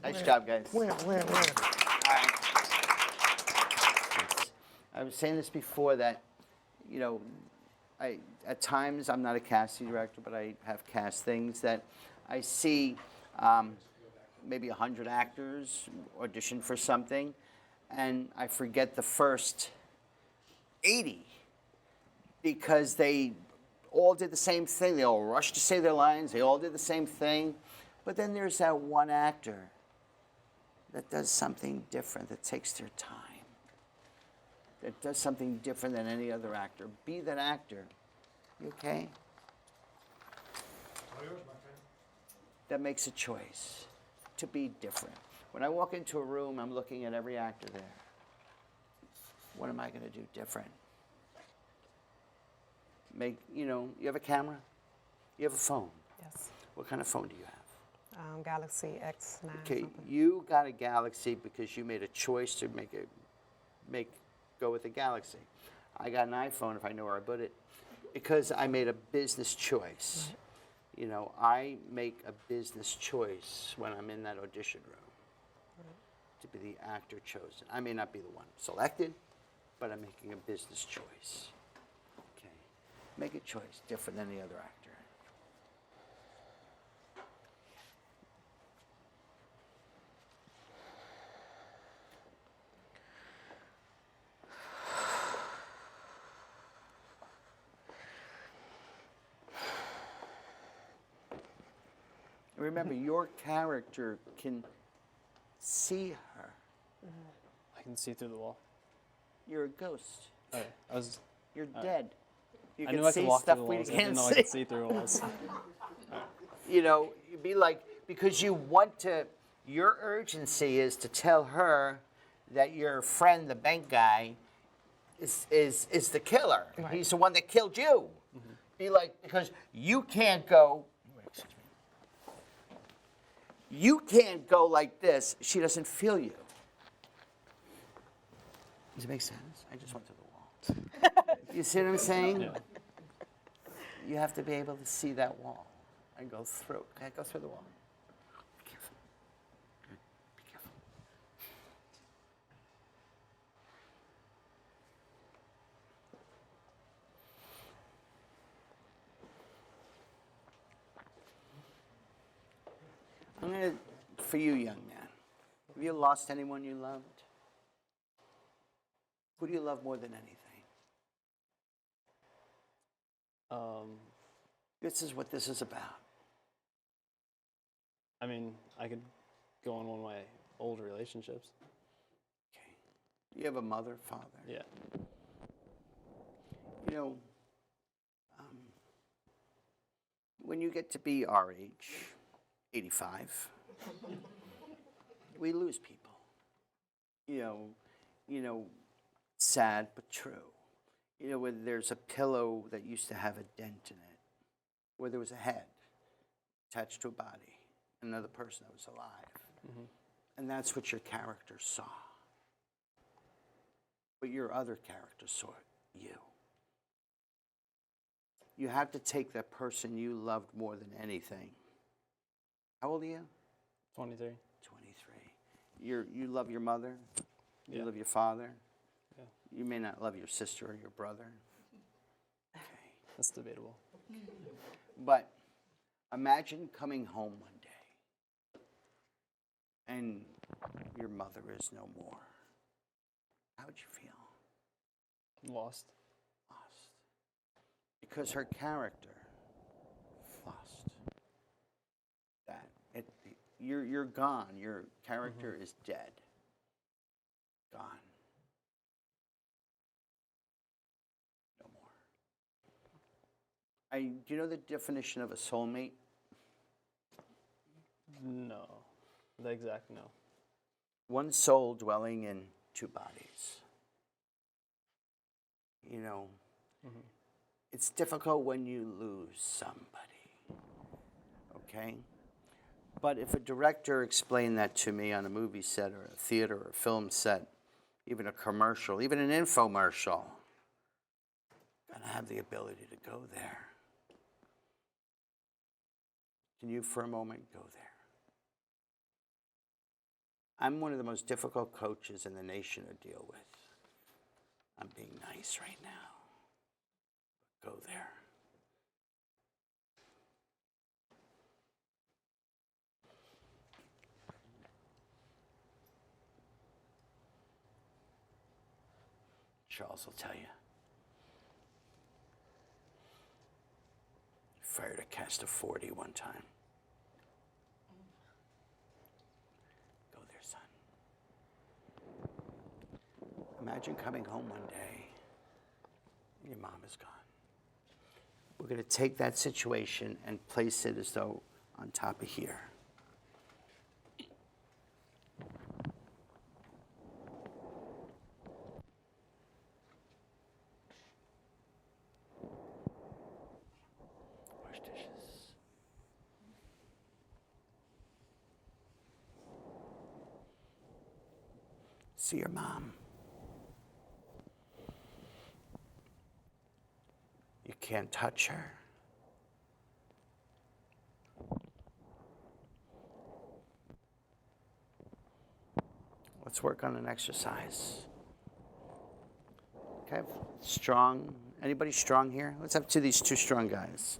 Nice job, guys. Win. All right. I was saying this before that, you know, at times I'm not a casting director, but I have cast things that I see maybe 100 actors audition for something, and I forget the first 80 because they all did the same thing. They all rushed to say their lines. They all did the same thing. But then there's that one actor that does something different, that takes their time, that does something different than any other actor. Be that actor. You okay? That makes a choice to be different. When I walk into a room, I'm looking at every actor there. What am I going to do different? You have a camera? You have a phone? Yes. What kind of phone do you have? Galaxy X9. Okay, something. you got a Galaxy because you made a choice to go with the Galaxy. I got an iPhone if I know where I put it because I made a business choice. Right. You know, I make a business choice when I'm in that audition room to be the actor chosen. I may not be the one selected, but I'm making a business choice. Okay, make a choice different than any other actor. Remember, your character can see her. I can see through the wall. You're a ghost. Okay. You're dead. You I can knew I see could walk stuff through the we walls. I can't didn't know see. I could see through walls. You know, you'd be like, because you want to, your urgency is to tell her that your friend, the bank guy, is the killer. Right. He's the one that killed you. Mm-hmm. Be like, because you can't go, you can't go like this. She doesn't feel you. Does it make sense? I just went to the wall. You see what I'm saying? Yeah. You have to be able to see that wall and go through. Okay, go through the wall. Be careful. Good. Be careful. I'm going to, for you, young man, have you lost anyone you loved? Who do you love more than anything? This is what this is about. I mean, I could go on one of my old relationships. Okay. You have a mother, father? Yeah. You know, when you get to be our age, 85, we lose people. You know, sad but true. You know, when there's a pillow that used to have a dent in it, where there was a head attached to a body, another person that was alive. Mm-hmm. And that's what your character saw. But your other character saw you. You have to take that person you loved more than anything. How old are you? 23. 23. You love your mother? You Yeah. love your father? Yeah. You may not love your sister or your brother. Okay. That's debatable. But imagine coming home one day and your mother is no more. How would you feel? Lost. Lost. Because her character lost. You're gone. Your character is dead. Gone. No more. Do you know the definition of a soulmate? No. The exact no. One soul dwelling in two bodies. You know, it's difficult when you lose somebody. Okay? But if a director explained that to me on a movie set or a theater or a film set, even a commercial, even an infomercial, I'm gonna have the ability to go there. Can you for a moment go there? I'm one of the most difficult coaches in the nation to deal with. I'm being nice right now. Go there. Charles will tell you. Fired a cast of 40 one time. Go there, son. Imagine coming home one day and your mom is gone. We're going to take that situation and place it as though on top of here. Wash dishes. See your mom. You can't touch her. Let's work on an exercise. Okay, strong. Anybody strong here? Let's have these two strong guys.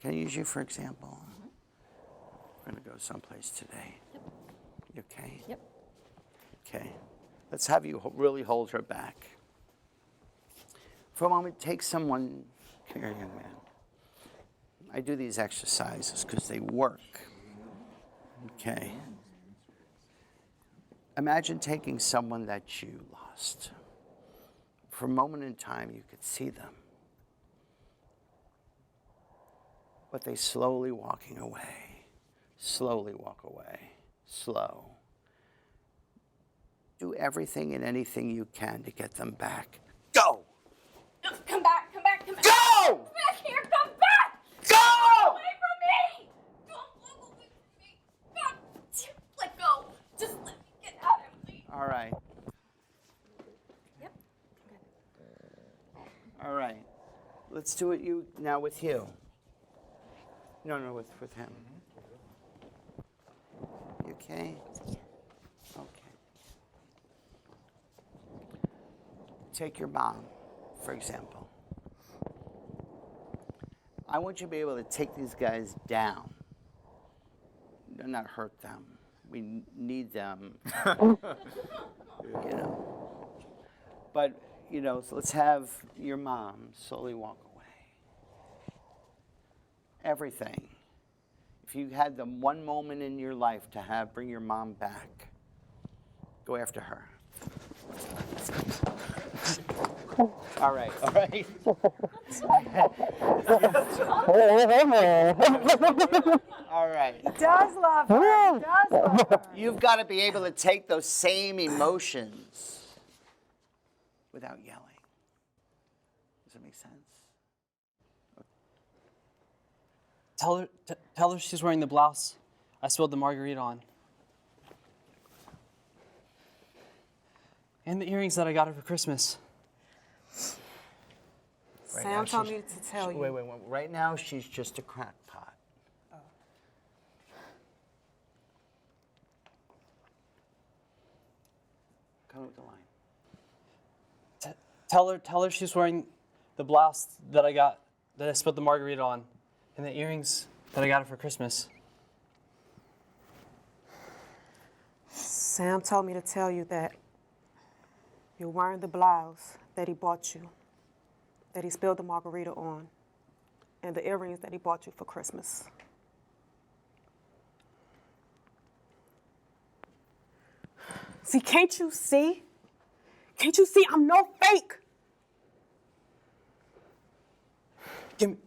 Can I use you for example? We're going to go someplace today. Yep. You okay? Yep. Okay. Let's have you really hold her back. For a moment, take someone. Come here, young man. I do these exercises because they work. Okay. Imagine taking someone that you lost. For a moment in time, you could see them. But they slowly walking away. Slowly walk away. Slow. Do everything and anything you can to get them back. Go! Come back, come back, come back. Go! Come back here, come back! Go! Away from me! Don't walk away from me. God, let go. Just let me get out of here. All right. Yep. All right. Let's do it now with you. No, with him. You okay? Okay. Take your mom, for example. I want you to be able to take these guys down. Not hurt them. We need them. You know. But, so let's have your mom slowly walk away. Everything. If you had the one moment in your life to bring your mom back, go after her. All right. All right. He does love her. He does love her. You've got to be able to take those same emotions without yelling. Does that make sense? Tell her she's wearing the blouse I spilled the margarita on. And the earrings that I got her for Christmas. Sam told me to tell you. Wait. Right now, she's just a crackpot. Oh. Come with the line. Tell her she's wearing the blouse that I spilled the margarita on, and the earrings that I got her for Christmas. Sam told me to tell you that you're wearing the blouse that he bought you, that he spilled the margarita on, and the earrings that he bought you for Christmas. See, can't you see? Can't you see I'm no fake?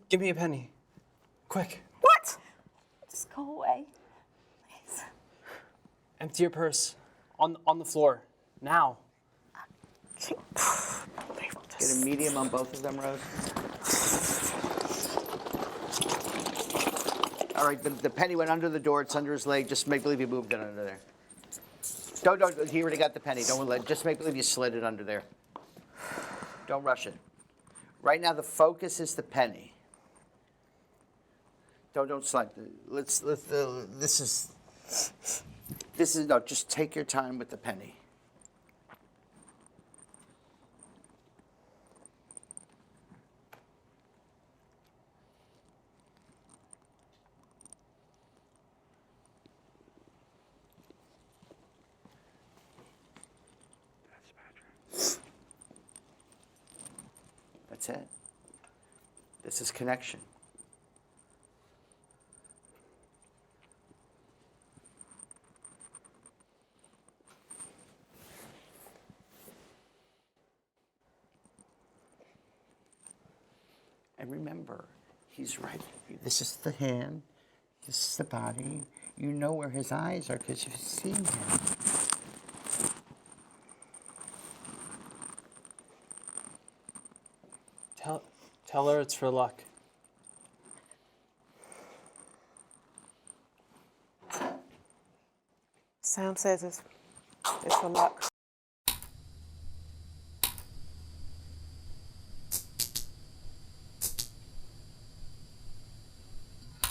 Give me a penny. Quick. What? Just go away. Please. Empty your purse. On the floor. Now. Get a medium on both of them, Rose. All right, the penny went under the door. It's under his leg. Just make believe you moved it under there. Don't. He already got the penny. Just make believe you slid it under there. Don't rush it. Right now, the focus is the penny. Don't slide. This is This is, no, just take your time with the penny. That's it. This is connection. And remember, he's right. This is the hand. This is the body. You know where his eyes are because you've seen him. Tell her it's for luck. Sam says it's for luck.